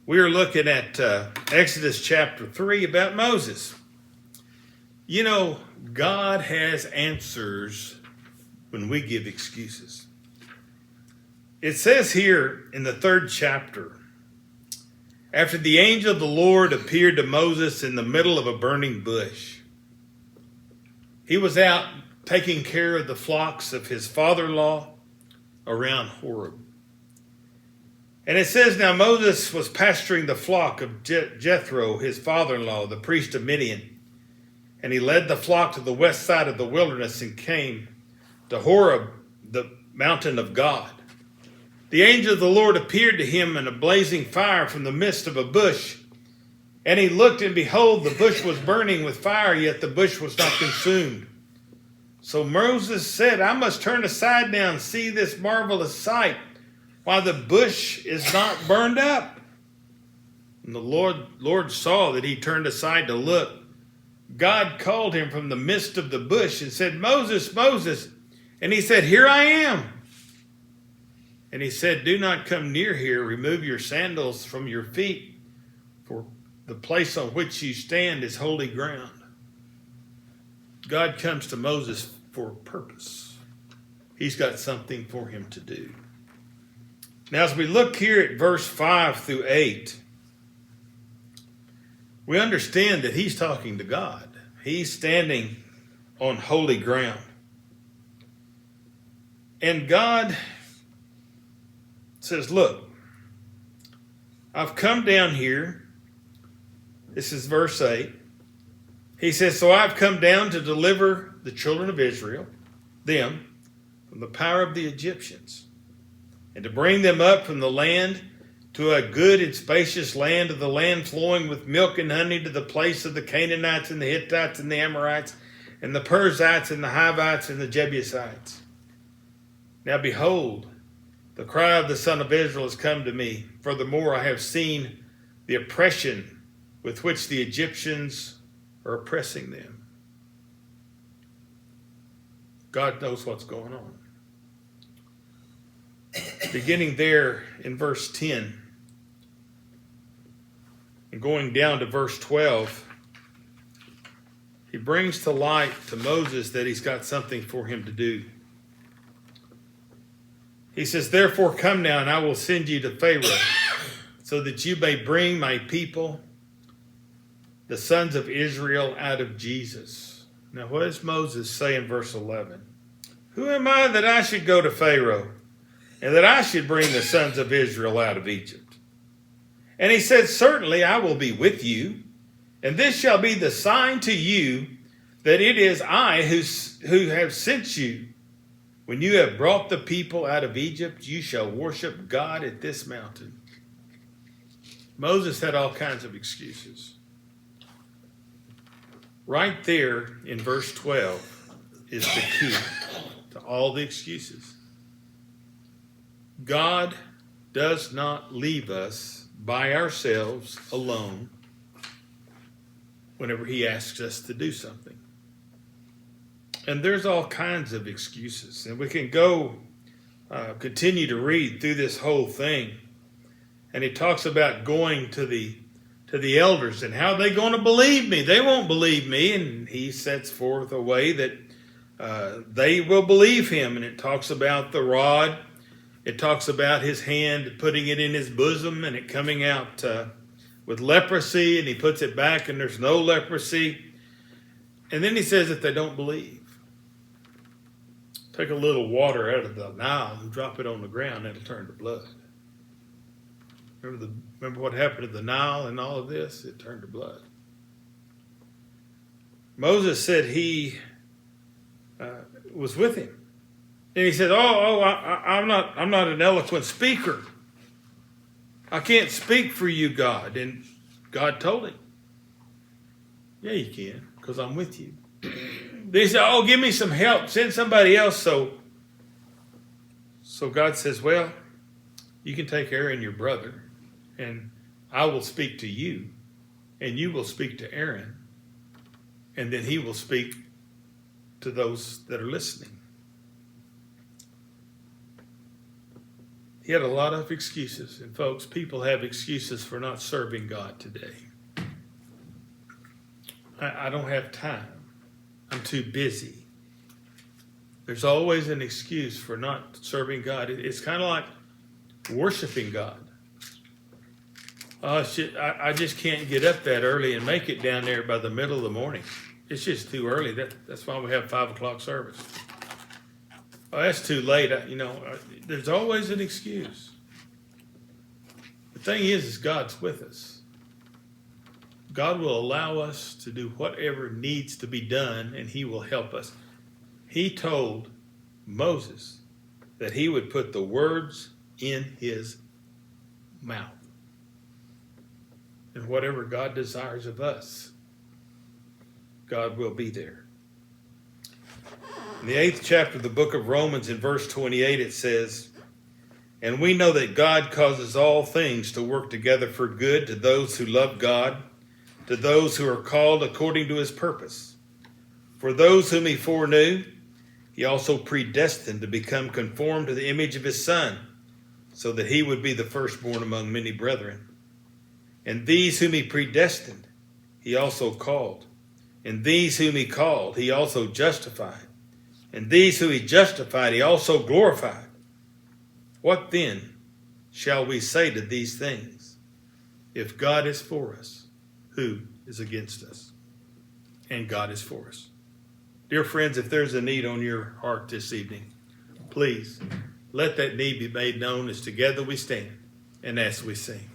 We are looking at Exodus chapter 3 about Moses. You know, God has answers when we give excuses. It says here in the 3rd chapter, after the angel of the Lord appeared to Moses in the middle of a burning bush, he was out taking care of the flocks of his father-in-law around Horeb. And it says, now Moses was pasturing the flock of Jethro, his father-in-law, the priest of Midian. And he led the flock to the west side of the wilderness and came to Horeb, the mountain of God. The angel of the Lord appeared to him in a blazing fire from the midst of a bush. And he looked, and behold, the bush was burning with fire, yet the bush was not consumed. So Moses said, I must turn aside now and see this marvelous sight, while the bush is not burned up. And the Lord saw that he turned aside to look. God called him from the midst of the bush and said, Moses, Moses. And he said, here I am. And he said, do not come near here. Remove your sandals from your feet, for the place on which you stand is holy ground. God comes to Moses for a purpose. He's got something for him to do. Now, as we look here at verse 5 through 8, we understand that he's talking to God. He's standing on holy ground. And God says, look, I've come down here. This is verse 8. He says, so I've come down to deliver the children of Israel, them, from the power of the Egyptians, and to bring them up from the land to a good and spacious land, of the land flowing with milk and honey, to the place of the Canaanites and the Hittites and the Amorites and the Perizzites and the Hivites and the Jebusites. Now behold, the cry of the son of Israel has come to me. Furthermore, I have seen the oppression with which the Egyptians are oppressing them. God knows what's going on. Beginning there in verse 10 and going down to verse 12, he brings to light to Moses that he's got something for him to do. He says, therefore come now, and I will send you to Pharaoh, so that you may bring my people, the sons of Israel, out of Jesus. Now what does Moses say in verse 11? Who am I that I should go to Pharaoh, and that I should bring the sons of Israel out of Egypt? And he said, certainly I will be with you, and this shall be the sign to you that it is I who have sent you. When you have brought the people out of Egypt, you shall worship God at this mountain. Moses had all kinds of excuses. Right there in verse 12 is the key to all the excuses. God does not leave us by ourselves alone whenever he asks us to do something. And there's all kinds of excuses. And we can go continue to read through this whole thing. And he talks about going to the elders and how they're going to believe me. They won't believe me. And he sets forth a way that they will believe him. And it talks about the rod. It talks about his hand putting it in his bosom and it coming out with leprosy. And he puts it back and there's no leprosy. And then he says that they don't believe. Take a little water out of the Nile and drop it on the ground, it'll turn to blood. Remember what happened to the Nile and all of this? It turned to blood. Moses said he was with him. And he said, I'm not an eloquent speaker. I can't speak for you, God. And God told him, yeah, you can, because I'm with you. They said, give me some help. Send somebody else. So God says, well, you can take Aaron, your brother, and I will speak to you, and you will speak to Aaron, and then he will speak to those that are listening. He had a lot of excuses. And folks, people have excuses for not serving God today. I don't have time. I'm too busy. There's always an excuse for not serving God. It's kind of like worshiping God. I just can't get up that early and make it down there by the middle of the morning. It's just too early. That's why we have 5 o'clock service. Oh, that's too late. There's always an excuse. The thing is God's with us. God will allow us to do whatever needs to be done, and he will help us. He told Moses that he would put the words in his mouth. And whatever God desires of us, God will be there. In the 8th chapter of the book of Romans, in verse 28, it says, "And we know that God causes all things to work together for good to those who love God, to those who are called according to his purpose. For those whom he foreknew, he also predestined to become conformed to the image of his Son, so that he would be the firstborn among many brethren. And these whom he predestined, he also called. And these whom he called, he also justified. And these whom he justified, he also glorified. What then shall we say to these things? If God is for us, who is against us?" And God is for us. Dear friends, if there's a need on your heart this evening, please let that need be made known as together we stand and as we sing.